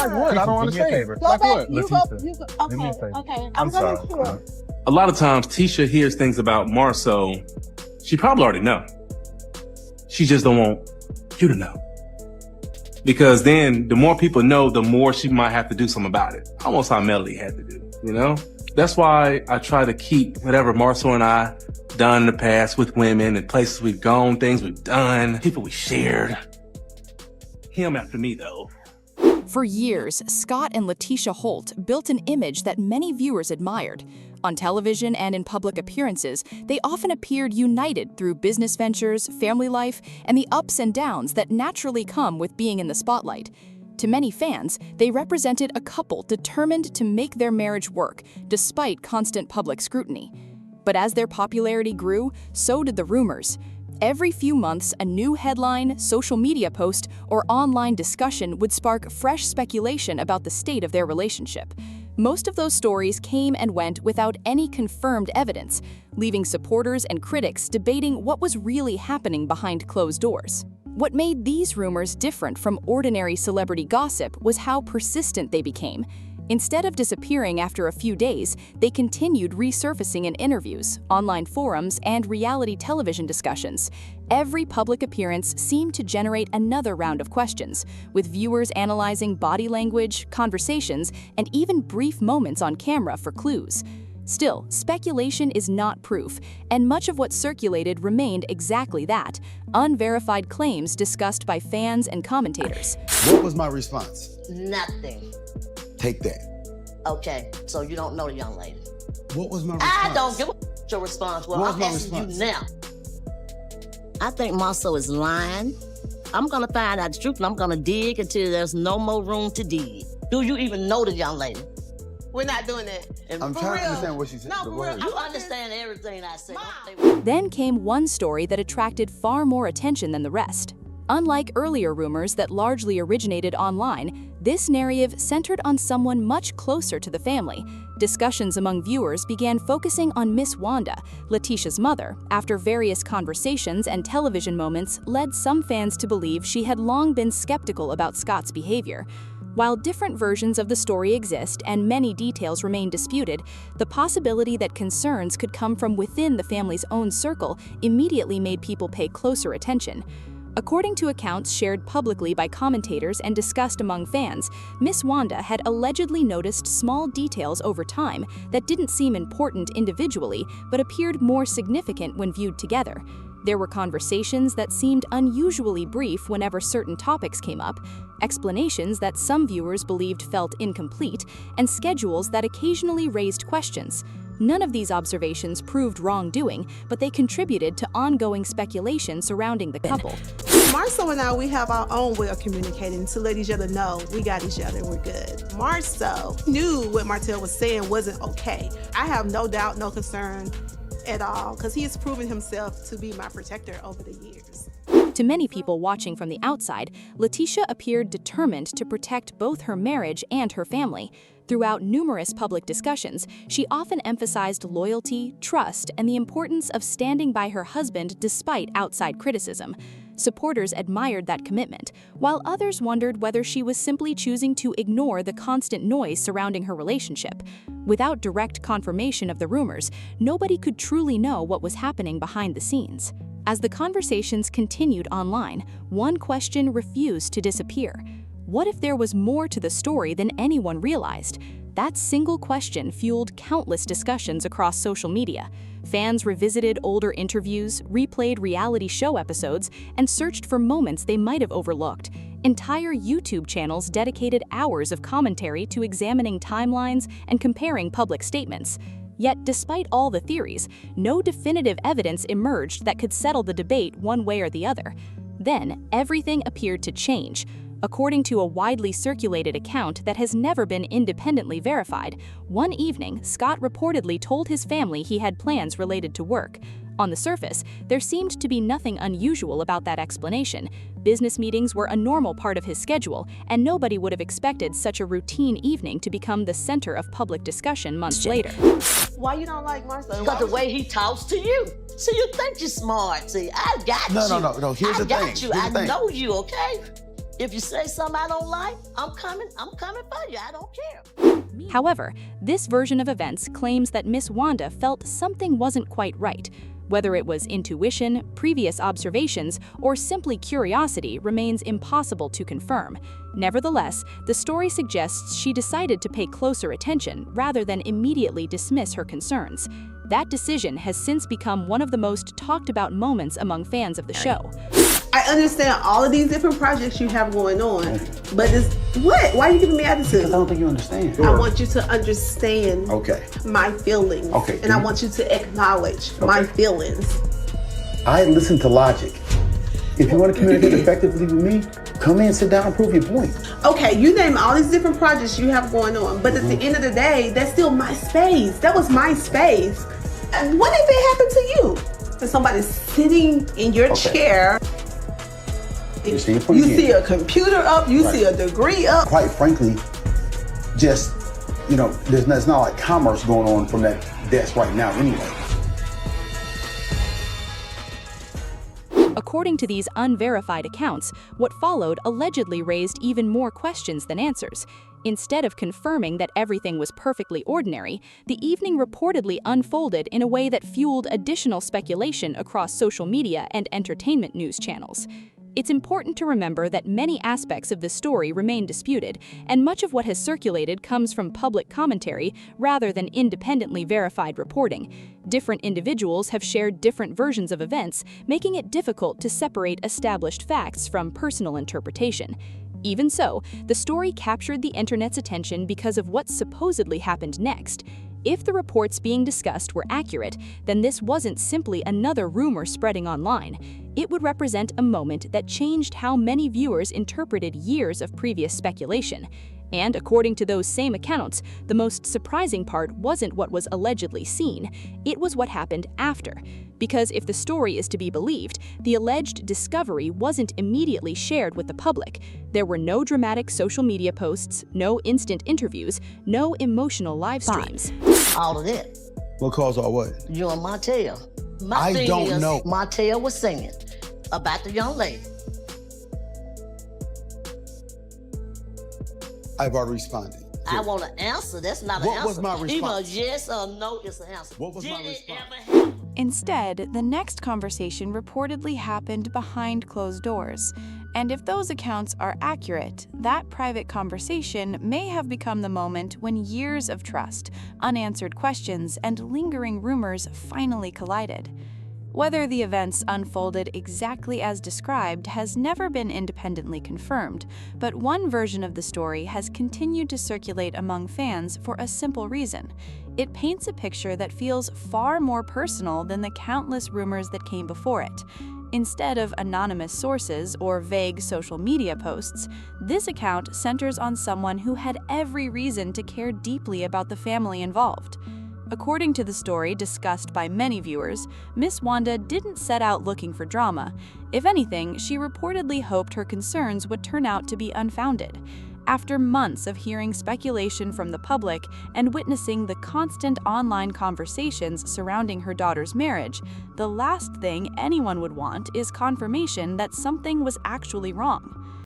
Like what? I don't Do me a understand. favor. Like what? You go. Do me a Okay, favor. okay. I'm sorry. A lot of times Tisha hears things about Marceau she probably already know. She just don't want you to know. Because then the more people know, the more she might have to do something about it. Almost how Melody had to do, you know? That's why I try to keep whatever Marceau and I done in the past with women and places we've gone, things we've done, people we shared. Him after me, though. For years, Scott and Letitia Holt built an image that many viewers admired. On television and in public appearances, they often appeared united through business ventures, family life, and the ups and downs that naturally come with being in the spotlight. To many fans, they represented a couple determined to make their marriage work, despite constant public scrutiny. But as their popularity grew, so did the rumors. Every few months, a new headline, social media post, or online discussion would spark fresh speculation about the state of their relationship. Most of those stories came and went without any confirmed evidence, leaving supporters and critics debating what was really happening behind closed doors. What made these rumors different from ordinary celebrity gossip was how persistent they became. Instead of disappearing after a few days, they continued resurfacing in interviews, online forums, and reality television discussions. Every public appearance seemed to generate another round of questions, with viewers analyzing body language, conversations, and even brief moments on camera for clues. Still, speculation is not proof, and much of what circulated remained exactly that, unverified claims discussed by fans and commentators. What was my response? Nothing. Take that. Okay, so you don't know the young lady. What was my response? I don't give a your response. Well, What was I'm my asking response? you now. I think Marceau is lying. I'm gonna find out the truth and I'm gonna dig until there's no more room to dig. Do you even know the young lady? We're not doing that. I'm trying to understand what she said. No, the for word. real. You understand everything I say. Then came one story that attracted far more attention than the rest. Unlike earlier rumors that largely originated online, this narrative centered on someone much closer to the family. Discussions among viewers began focusing on Miss Wanda, Letitia's mother, after various conversations and television moments led some fans to believe she had long been skeptical about Scott's behavior. While different versions of the story exist and many details remain disputed, the possibility that concerns could come from within the family's own circle immediately made people pay closer attention. According to accounts shared publicly by commentators and discussed among fans, Miss Wanda had allegedly noticed small details over time that didn't seem important individually but appeared more significant when viewed together. There were conversations that seemed unusually brief whenever certain topics came up, explanations that some viewers believed felt incomplete, and schedules that occasionally raised questions. None of these observations proved wrongdoing, but they contributed to ongoing speculation surrounding the couple. Marceau and I, we have our own way of communicating to let each other know we got each other and we're good. Marceau knew what Martell was saying wasn't okay. I have no doubt, no concern at all, because he has proven himself to be my protector over the years. To many people watching from the outside, Letitia appeared determined to protect both her marriage and her family. Throughout numerous public discussions, she often emphasized loyalty, trust, and the importance of standing by her husband despite outside criticism. Supporters admired that commitment, while others wondered whether she was simply choosing to ignore the constant noise surrounding her relationship. Without direct confirmation of the rumors, nobody could truly know what was happening behind the scenes. As the conversations continued online, one question refused to disappear. What if there was more to the story than anyone realized? That single question fueled countless discussions across social media. Fans revisited older interviews, replayed reality show episodes, and searched for moments they might have overlooked. Entire YouTube channels dedicated hours of commentary to examining timelines and comparing public statements. Yet, despite all the theories, no definitive evidence emerged that could settle the debate one way or the other. Then, everything appeared to change. According to a widely circulated account that has never been independently verified, one evening, Scott reportedly told his family he had plans related to work. On the surface, there seemed to be nothing unusual about that explanation. Business meetings were a normal part of his schedule, and nobody would have expected such a routine evening to become the center of public discussion months later. Why you don't like Marceau? Because the way he talks to you. See, you think you're smart. See, I got you. No. Here's the thing. I got you. I know you, okay? If you say something I don't like, I'm coming for you. I don't care. However, this version of events claims that Miss Wanda felt something wasn't quite right. Whether it was intuition, previous observations, or simply curiosity remains impossible to confirm. Nevertheless, the story suggests she decided to pay closer attention rather than immediately dismiss her concerns. That decision has since become one of the most talked about moments among fans of the show. I understand all of these different projects you have going on, but it's what? Why are you giving me attitude? I don't think you understand. I want you to understand my feelings. Okay. And I want you to acknowledge my feelings. I listen to logic. If you want to communicate effectively with me, come in, sit down, and prove your point. Okay, you name all these different projects you have going on, but at the end of the day, that's still my space. That was my space. And what if it happened to you? If somebody's sitting in your chair, you see a computer up, you see a degree up. Quite frankly, just, there's not like commerce going on from that desk right now anyway. According to these unverified accounts, what followed allegedly raised even more questions than answers. Instead of confirming that everything was perfectly ordinary, the evening reportedly unfolded in a way that fueled additional speculation across social media and entertainment news channels. It's important to remember that many aspects of the story remain disputed, and much of what has circulated comes from public commentary rather than independently verified reporting. Different individuals have shared different versions of events, making it difficult to separate established facts from personal interpretation. Even so, the story captured the internet's attention because of what supposedly happened next. If the reports being discussed were accurate, then this wasn't simply another rumor spreading online. It would represent a moment that changed how many viewers interpreted years of previous speculation. And according to those same accounts, the most surprising part wasn't what was allegedly seen, it was what happened after. Because if the story is to be believed, the alleged discovery wasn't immediately shared with the public. There were no dramatic social media posts, no instant interviews, no emotional live streams. All of that. What caused all what? You and Martell. I don't know. Martell was singing about the young lady. I've already responded. I want an answer. That's not an answer. What was my response? Either yes or no is the answer. What was my Did it response? ever happen? Instead, the next conversation reportedly happened behind closed doors. And if those accounts are accurate, that private conversation may have become the moment when years of trust, unanswered questions, and lingering rumors finally collided. Whether the events unfolded exactly as described has never been independently confirmed, but one version of the story has continued to circulate among fans for a simple reason. It paints a picture that feels far more personal than the countless rumors that came before it. Instead of anonymous sources or vague social media posts, this account centers on someone who had every reason to care deeply about the family involved. According to the story discussed by many viewers, Miss Wanda didn't set out looking for drama. If anything, she reportedly hoped her concerns would turn out to be unfounded. After months of hearing speculation from the public and witnessing the constant online conversations surrounding her daughter's marriage, the last thing anyone would want is confirmation that something was actually wrong.